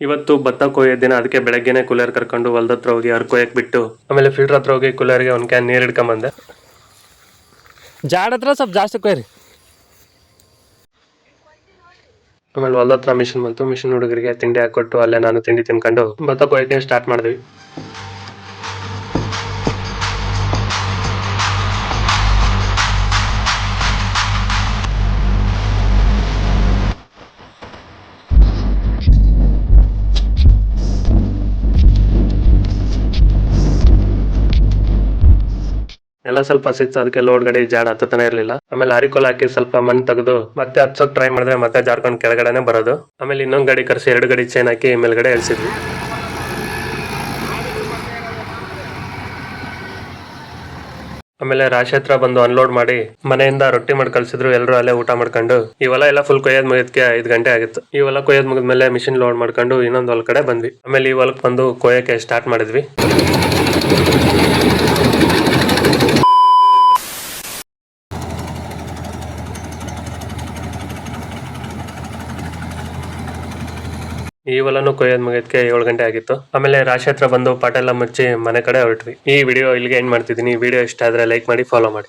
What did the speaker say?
ಇವತ್ತು ಭತ್ತ ಕೊಯ್ಯೋ ದಿನ, ಅದಕ್ಕೆ ಬೆಳಗ್ಗೆನೆ ಕೂಲರ್ ಕರ್ಕೊಂಡು ಹೊಲ್ದ ಹತ್ರ ಹೋಗಿ ಹರ್ ಕೊಯ್ಯಕ್ ಬಿಟ್ಟು ಆಮೇಲೆ ಫಿಲ್ಟರ್ ಹತ್ರ ಹೋಗಿ ಕೂಲರ್ಗೆ ಒಂದು ಕ್ಯಾನ್ ನೀರು ಹಿಡ್ಕೊಂಬಂದೆ. ಜಾಡ ಹತ್ರ ಸ್ವಲ್ಪ ಜಾಸ್ತಿ ಕೊಯ್ರಿ. ಆಮೇಲೆ ಹೊಲ್ದ ಹತ್ರ ಮಿಷಿನ್ ಬಂತು. ಮಿಷಿನ್ ಹುಡುಗರಿಗೆ ತಿಂಡಿ ಹಾಕೊಟ್ಟು ಅಲ್ಲೇ ನಾನು ತಿಂಡಿ ತಿನ್ಕೊಂಡು ಭತ್ತ ಕೊಯ್ಯಕ್ಕೆ ಸ್ಟಾರ್ಟ್ ಮಾಡಿದ್ವಿ. ಎಲ್ಲ ಸ್ವಲ್ಪ ಸಿಕ್ತು, ಅದಕ್ಕೆ ಲೋಡ್ಗಡೆ ಜಾಡ ಹತ್ತತಾನೆ ಇರಲಿಲ್ಲ. ಆಮೇಲೆ ಅರಿಕೋಲ್ ಹಾಕಿ ಸ್ವಲ್ಪ ಮಣ್ಣು ತೆಗೆದು ಮತ್ತೆ ಹತ್ಸೋಕ್ ಟ್ರೈ ಮಾಡಿದ್ರೆ ಮತ್ತೆ ಜಾರ್ಕೊಂಡು ಕೆಳಗಡೆನೆ ಬರೋದು. ಆಮೇಲೆ ಇನ್ನೊಂದು ಗಾಡಿ ಕರೆಸಿ 2 ಗಾಡಿ ಚೈನ್ ಹಾಕಿ ಮೇಲ್ಗಡೆ ಇಳಿಸಿದ್ವಿ. ಆಮೇಲೆ ರಾಶಿ ಹತ್ರ ಬಂದು ಅನ್ಲೋಡ್ ಮಾಡಿ ಮನೆಯಿಂದ ರೊಟ್ಟಿ ಮಾಡಿ ಕಳ್ಸಿದ್ರು. ಎಲ್ಲರೂ ಅಲ್ಲೇ ಊಟ ಮಾಡ್ಕೊಂಡು ಈ ಹೊಲ ಎಲ್ಲ ಫುಲ್ ಕೊಯ್ಯೋದ್ ಮುಗಿದಕ್ಕೆ 5 ಗಂಟೆ ಆಗಿತ್ತು. ಈ ಹೊಲ ಕೊಯ್ಯೋದ್ ಮುಗಿದ್ಮೇಲೆ ಮಿಷಿನ್ ಲೋಡ್ ಮಾಡ್ಕೊಂಡು ಇನ್ನೊಂದು ಹೊಲ ಕಡೆ ಬಂದ್ವಿ. ಆಮೇಲೆ ಈ ಹೊಲಕ್ಕೆ ಬಂದು ಕೊಯ್ಯಕ್ಕೆ ಸ್ಟಾರ್ಟ್ ಮಾಡಿದ್ವಿ. ಈ ಹೊಲನು ಕೊಯ್ಯೋದ್ ಮುಗಿಯಕ್ಕೆ 7 ಗಂಟೆ ಆಗಿತ್ತು. ಆಮೇಲೆ ರಾಶಿ ಹತ್ರ ಬಂದು ಪಾಟ ಎಲ್ಲ ಮುಚ್ಚಿ ಮನೆ ಕಡೆ ಹೊರಟ್ವಿ. ಈ ವಿಡಿಯೋ ಇಲ್ಲಿಗೆ ಎಂಡ್ ಮಾಡ್ತಿದ್ದೀನಿ. ಈ ವಿಡಿಯೋ ಇಷ್ಟ ಆದ್ರೆ ಲೈಕ್ ಮಾಡಿ, ಫಾಲೋ ಮಾಡಿ.